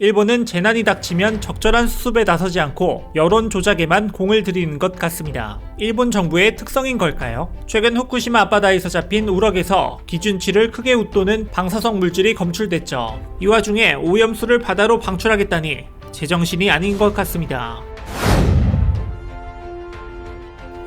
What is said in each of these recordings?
일본은 재난이 닥치면 적절한 수습에 나서지 않고 여론 조작에만 공을 들이는 것 같습니다. 일본 정부의 특성인 걸까요? 최근 후쿠시마 앞바다에서 잡힌 우럭에서 기준치를 크게 웃도는 방사성 물질이 검출됐죠. 이 와중에 오염수를 바다로 방출하겠다니 제정신이 아닌 것 같습니다.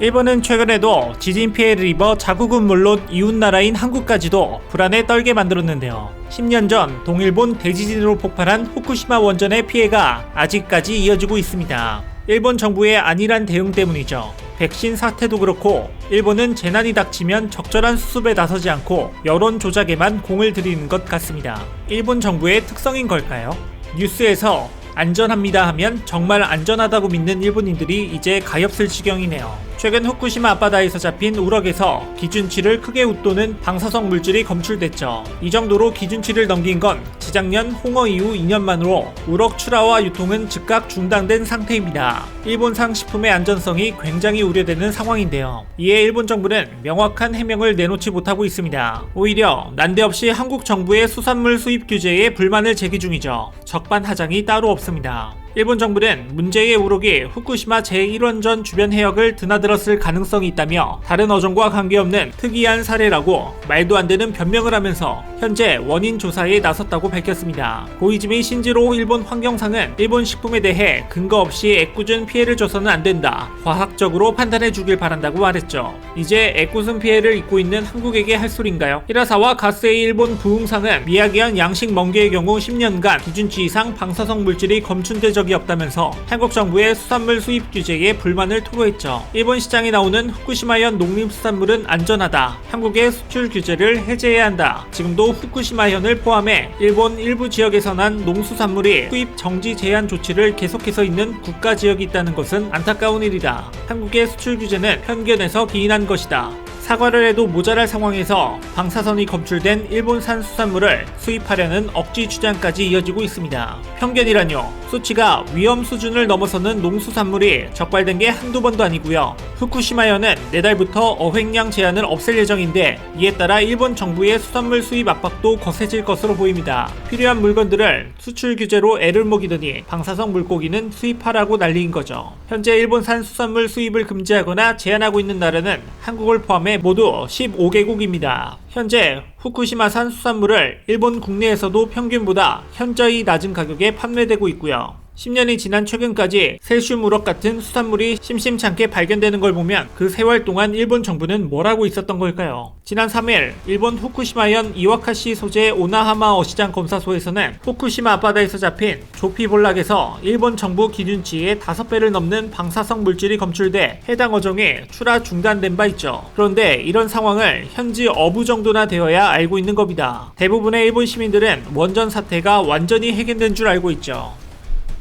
일본은 최근에도 지진 피해를 입어 자국은 물론 이웃나라인 한국까지도 불안에 떨게 만들었는데요. 10년 전 동일본 대지진으로 폭발한 후쿠시마 원전의 피해가 아직까지 이어지고 있습니다. 일본 정부의 안일한 대응 때문이죠. 백신 사태도 그렇고 일본은 재난이 닥치면 적절한 수습에 나서지 않고 여론 조작에만 공을 들이는 것 같습니다. 일본 정부의 특성인 걸까요? 뉴스에서 안전합니다 하면 정말 안전하다고 믿는 일본인들이 이제 가엾을 지경이네요. 최근 후쿠시마 앞바다에서 잡힌 우럭에서 기준치를 크게 웃도는 방사성 물질이 검출됐죠. 이 정도로 기준치를 넘긴 건 재작년 홍어 이후 2년 만으로 우럭 출하와 유통은 즉각 중단된 상태입니다. 일본상 식품의 안전성이 굉장히 우려되는 상황인데요. 이에 일본 정부는 명확한 해명을 내놓지 못하고 있습니다. 오히려 난데없이 한국 정부의 수산물 수입 규제에 불만을 제기 중이죠. 적반하장이 따로 없습니다. 일본 정부는 문제의 우럭이 후쿠시마 제1원전 주변 해역을 드나들었을 가능성이 있다며 다른 어종과 관계없는 특이한 사례라고 말도 안 되는 변명을 하면서 현재 원인 조사에 나섰다고 밝혔습니다. 고이즈미 신지로 일본 환경상은 일본 식품에 대해 근거 없이 애꿎은 피해를 줘서는 안 된다. 과학적으로 판단해 주길 바란다고 말했죠. 이제 애꿎은 피해를 입고 있는 한국에게 할 소린가요? 히라사와 가스의 일본 부흥상은 미야기현 양식 멍게의 경우 10년간 기준치 이상 방사성 물질이 검출된 적이 없다면서 한국 정부의 수산물 수입 규제에 불만을 토로했죠. 일본 시장에 나오는 후쿠시마현 농림수산물은 안전하다. 한국의 수출 규제를 해제해야 한다. 지금도 후쿠시마현을 포함해 일본 일부 지역에서 난 농수산물이 수입 정지 제한 조치를 계속해서 있는 국가 지역이 있다는 것은 안타까운 일이다. 한국의 수출 규제는 편견에서 기인한 것이다. 사과를 해도 모자랄 상황에서 방사선이 검출된 일본산 수산물을 수입하려는 억지 주장까지 이어지고 있습니다. 편견이라뇨. 수치가 위험 수준을 넘어서는 농수산물이 적발된 게 한두 번도 아니고요. 후쿠시마현은 내달부터 어획량 제한을 없앨 예정인데 이에 따라 일본 정부의 수산물 수입 압박도 거세질 것으로 보입니다. 필요한 물건들을 수출 규제로 애를 먹이더니 방사성 물고기는 수입하라고 난리인 거죠. 현재 일본산 수산물 수입을 금지하거나 제한하고 있는 나라는 한국을 포함해 모두 15개국입니다. 현재 후쿠시마산 수산물을 일본 국내에서도 평균보다 현저히 낮은 가격에 판매되고 있고요. 10년이 지난 최근까지 셀슘 우럭 같은 수산물이 심심찮게 발견되는 걸 보면 그 세월 동안 일본 정부는 뭘 하고 있었던 걸까요? 지난 3일 일본 후쿠시마현 이와카시 소재 오나하마 어시장 검사소에서는 후쿠시마 앞바다에서 잡힌 조피볼락에서 일본 정부 기준치의 5배를 넘는 방사성 물질이 검출돼 해당 어종이 출하 중단된 바 있죠. 그런데 이런 상황을 현지 어부 정도나 되어야 알고 있는 겁니다. 대부분의 일본 시민들은 원전 사태가 완전히 해결된 줄 알고 있죠.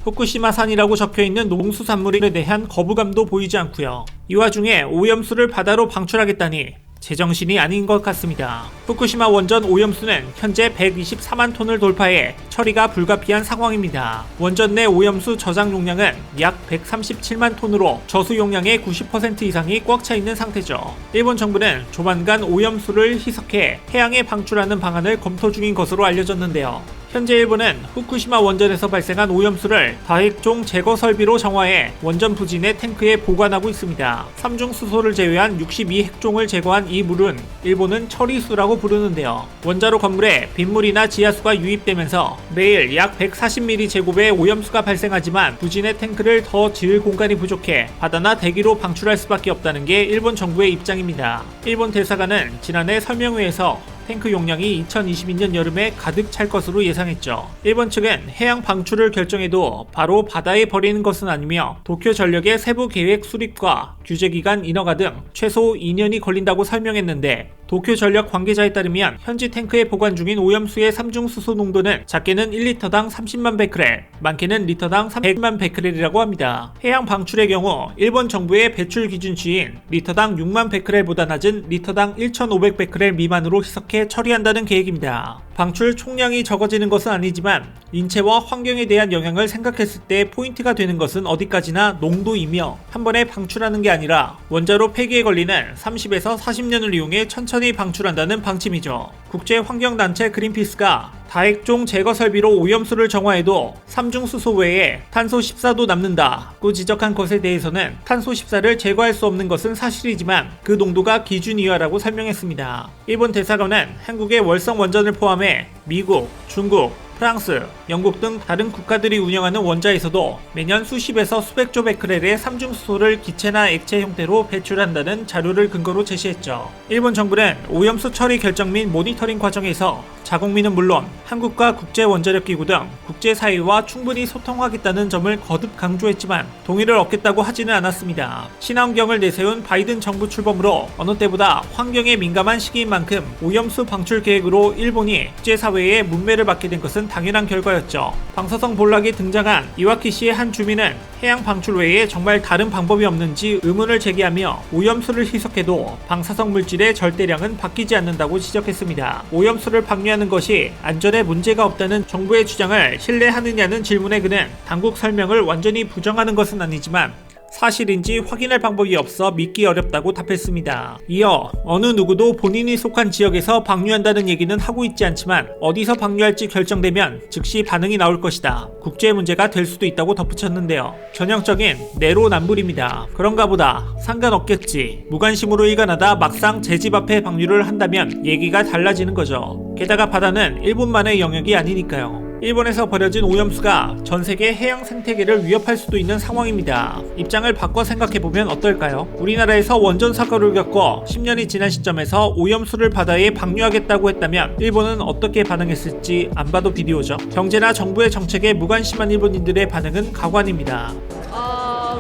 후쿠시마산이라고 적혀있는 농수산물에 대한 거부감도 보이지 않고요. 이 와중에 오염수를 바다로 방출하겠다니 제정신이 아닌 것 같습니다. 후쿠시마 원전 오염수는 현재 124만 톤을 돌파해 처리가 불가피한 상황입니다. 원전 내 오염수 저장 용량은 약 137만 톤으로 저수 용량의 90% 이상이 꽉 차 있는 상태죠. 일본 정부는 조만간 오염수를 희석해 해양에 방출하는 방안을 검토 중인 것으로 알려졌는데요. 현재 일본은 후쿠시마 원전에서 발생한 오염수를 다핵종 제거 설비로 정화해 원전 부진의 탱크에 보관하고 있습니다. 삼중 수소를 제외한 62핵종을 제거한 이 물은 일본은 처리수라고 부르는데요. 원자로 건물에 빗물이나 지하수가 유입되면서 매일 약 140mm 제곱의 오염수가 발생하지만 부진의 탱크를 더 지을 공간이 부족해 바다나 대기로 방출할 수밖에 없다는 게 일본 정부의 입장입니다. 일본 대사관은 지난해 설명회에서 탱크 용량이 2022년 여름에 가득 찰 것으로 예상했죠. 일본 측은 해양 방출을 결정해도 바로 바다에 버리는 것은 아니며 도쿄전력의 세부 계획 수립과 규제기간 인허가 등 최소 2년이 걸린다고 설명했는데 도쿄전력 관계자에 따르면 현지 탱크에 보관 중인 오염수의 삼중수소 농도는 작게는 1리터당 30만 베크렐, 많게는 리터당 300만 베크렐이라고 합니다. 해양 방출의 경우 일본 정부의 배출 기준치인 리터당 6만 베크렐보다 낮은 리터당 1,500 베크렐 미만으로 희석해 처리한다는 계획입니다. 방출 총량이 적어지는 것은 아니지만 인체와 환경에 대한 영향을 생각했을 때 포인트가 되는 것은 어디까지나 농도이며 한 번에 방출하는 게 아니라 원자로 폐기에 걸리는 30에서 40년을 이용해 천천히 방출한다는 방침이죠. 국제환경단체 그린피스가 다액종 제거 설비로 오염수를 정화해도 삼중수소 외에 탄소 14도 남는다고 지적한 것에 대해서는 탄소 14를 제거할 수 없는 것은 사실이지만 그 농도가 기준 이하라고 설명했습니다. 일본 대사관은 한국의 월성 원전을 포함해 미국, 중국, 프랑스, 영국 등 다른 국가들이 운영하는 원자에서도 매년 수십에서 수백조 베크렐의 삼중수소를 기체나 액체 형태로 배출한다는 자료를 근거로 제시했죠. 일본 정부는 오염수 처리 결정 및 모니터링 과정에서 자국민은 물론 한국과 국제원자력기구 등 국제사회와 충분히 소통하겠다는 점을 거듭 강조했지만 동의를 얻겠다고 하지는 않았습니다. 친환경을 내세운 바이든 정부 출범으로 어느 때보다 환경에 민감한 시기인 만큼 오염수 방출 계획으로 일본이 국제사회의 문매를 받게 된 것은 당연한 결과였죠. 방사성 볼락이 등장한 이와키시의 한 주민은 해양 방출 외에 정말 다른 방법이 없는지 의문을 제기하며 오염수를 희석해도 방사성 물질의 절대량은 바뀌지 않는다고 지적했습니다. 오염수를 방류하는 것이 안전에 문제가 없다는 정부의 주장을 신뢰하느냐는 질문에 그는 당국 설명을 완전히 부정하는 것은 아니지만 사실인지 확인할 방법이 없어 믿기 어렵다고 답했습니다. 이어 어느 누구도 본인이 속한 지역에서 방류한다는 얘기는 하고 있지 않지만 어디서 방류할지 결정되면 즉시 반응이 나올 것이다. 국제 문제가 될 수도 있다고 덧붙였는데요. 전형적인 내로남불입니다. 그런가 보다. 상관없겠지. 무관심으로 일관하다 막상 제 집 앞에 방류를 한다면 얘기가 달라지는 거죠. 게다가 바다는 일본만의 영역이 아니니까요. 일본에서 버려진 오염수가 전세계 해양 생태계를 위협할 수도 있는 상황입니다. 입장을 바꿔 생각해보면 어떨까요? 우리나라에서 원전 사고를 겪어 10년이 지난 시점에서 오염수를 바다에 방류하겠다고 했다면 일본은 어떻게 반응했을지 안 봐도 비디오죠. 경제나 정부의 정책에 무관심한 일본인들의 반응은 가관입니다.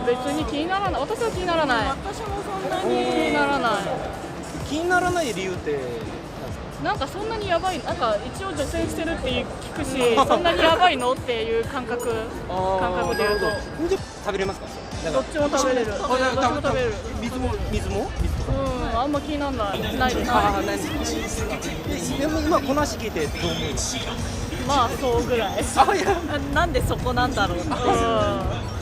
別に気にならない。私は気にならない。私もそんなに気にならない。気にならない理由ってなんかそんなにやばい、なんか一応除染してるって聞くし、そんなにやばいのっていう感覚で言うと、食べれますか？どっちも食べれる。どっちも食べる。水も水とか。あんま気にならない。ないです。でも今こなし聞いてどう思います？まあそうぐらい。なんでそこなんだろうって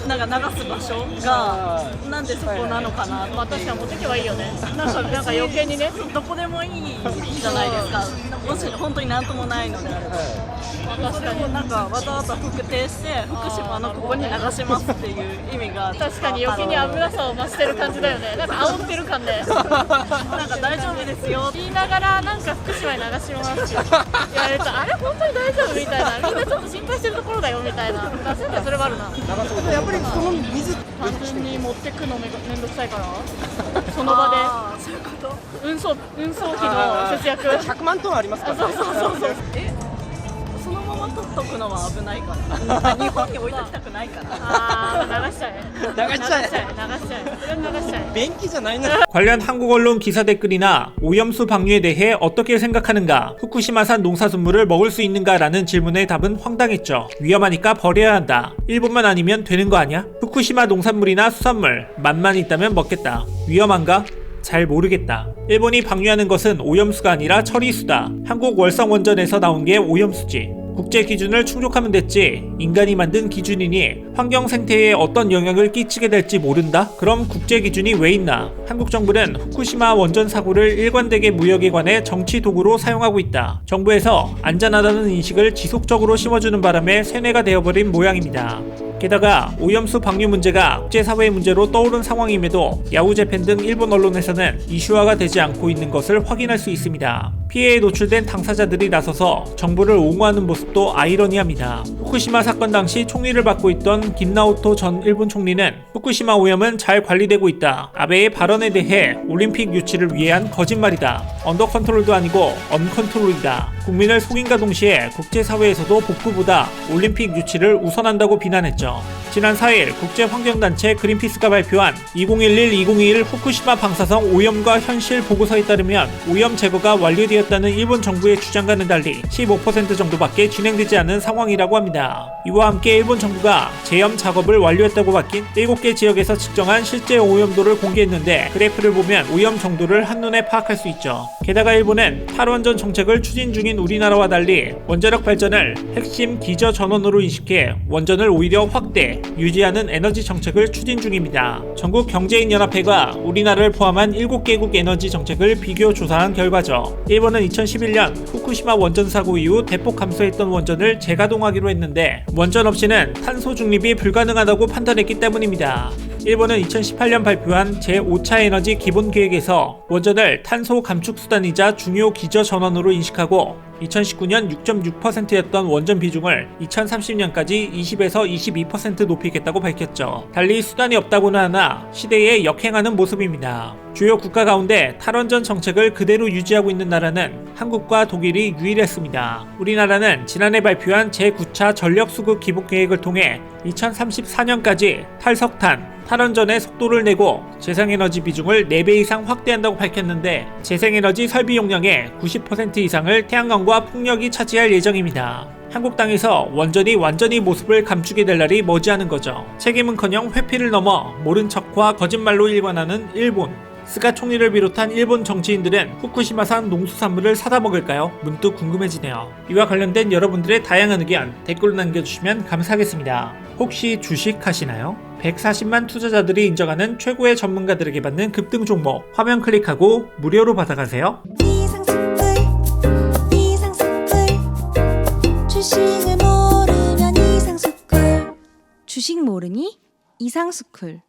なんか流す場所がなんでそこなのかなまあ確かに持ってけばいいよね。なんか余計にね、どこでもいいじゃないですか。もし本当になんともないのであれば。確かになんかわざわざ特定して福島のここに流しますっていう意味が確かに余計に危なさを増してる感じだよね。なんか煽ってる感で。なんか大丈夫ですよ言いながらなんか福島に流しますって言われるとあれ本当に大丈夫みたいな、みんなちょっと心配してるところだよみたいな。確かにそれはあるな。やっぱりその水単純に持ってくのめんどくさいからその場でそういうこと運送費の節約。100万トンありますからね。そうそのまま取っとくのは危ないから日本に置いときたくないから流しちゃえそれは流しちゃえ。便器じゃないな。 관련 한국 언론 기사 댓글이나 오염수 방류에 대해 어떻게 생각하는가, 후쿠시마산 농사순물을 먹을 수 있는가라는 질문의 답은 황당했죠. 위험하니까 버려야 한다. 일본만 아니면 되는 거 아니야? 후쿠시마 농산물이나 수산물 맛만 있다면 먹겠다. 위험한가? 잘 모르겠다. 일본이 방류하는 것은 오염수가 아니라 처리수다. 한국 월성원전에서 나온 게 오염수지. 국제 기준을 충족하면 됐지. 인간이 만든 기준이니 환경 생태에 어떤 영향을 끼치게 될지 모른다? 그럼 국제 기준이 왜 있나? 한국 정부는 후쿠시마 원전 사고를 일관되게 무역에 관해 정치 도구로 사용하고 있다. 정부에서 안전하다는 인식을 지속적으로 심어주는 바람에 세뇌가 되어버린 모양입니다. 게다가 오염수 방류 문제가 국제사회의 문제로 떠오른 상황임에도 야후재팬 등 일본 언론에서는 이슈화가 되지 않고 있는 것을 확인할 수 있습니다. 피해에 노출된 당사자들이 나서서 정부를 옹호하는 모습도 아이러니합니다. 후쿠시마 사건 당시 총리를 맡고 있던 김나오토 전 일본 총리는 후쿠시마 오염은 잘 관리되고 있다. 아베의 발언에 대해 올림픽 유치를 위한 거짓말이다. 언더 컨트롤도 아니고 언컨트롤이다. 국민을 속인과 동시에 국제사회에서도 복구보다 올림픽 유치를 우선한다고 비난했죠. 지난 4일 국제환경단체 그린피스가 발표한 2011-2021 후쿠시마 방사성 오염과 현실 보고서에 따르면 오염 제거가 완료되었다는 일본 정부의 주장과는 달리 15% 정도밖에 진행되지 않은 상황이라고 합니다. 이와 함께 일본 정부가 재염 작업을 완료했다고 밝힌 7개 지역에서 측정한 실제 오염도를 공개했는데 그래프를 보면 오염 정도를 한눈에 파악할 수 있죠. 게다가 일본은 탈원전 정책을 추진 중인 우리나라와 달리 원자력 발전을 핵심 기저 전원으로 인식해 원전을 오히려 확대, 경제 유지하는 에너지 정책을 추진 중입니다. 전국 경제인 연합회가 우리나라를 포함한 7개국 에너지 정책을 비교 조사한 결과죠. 일본은 2011년 후쿠시마 원전 사고 이후 대폭 감소했던 원전을 재가동하기로 했는데 원전 없이는 탄소 중립이 불가능하다고 판단했기 때문입니다. 일본은 2018년 발표한 제5차 에너지 기본계획에서 원전을 탄소 감축 수단이자 중요 기저 전원으로 인식하고 2019년 6.6%였던 원전 비중을 2030년까지 20에서 22% 높이겠다고 밝혔죠. 달리 수단이 없다고는 하나 시대에 역행하는 모습입니다. 주요 국가 가운데 탈원전 정책을 그대로 유지하고 있는 나라는 한국과 독일이 유일했습니다. 우리나라는 지난해 발표한 제9차 전력수급 기본계획을 통해 2034년까지 탈석탄, 탈원전의 속도를 내고 재생에너지 비중을 4배 이상 확대한다고 밝혔는데 재생에너지 설비 용량의 90% 이상을 태양광과 풍력이 차지할 예정입니다. 한국땅에서 원전이 완전히 모습을 감추게 될 날이 머지않은 거죠. 책임은커녕 회피를 넘어 모른 척과 거짓말로 일관하는 일본. 스가 총리를 비롯한 일본 정치인들은 후쿠시마산 농수산물을 사다 먹을까요? 문득 궁금해지네요. 이와 관련된 여러분들의 다양한 의견 댓글로 남겨주시면 감사하겠습니다. 혹시 주식 하시나요? 140만 투자자들이 인정하는 최고의 전문가들에게 받는 급등 종목 화면 클릭하고 무료로 받아가세요. 주식을 모르면 이상스쿨. 주식 모르니 이상스쿨.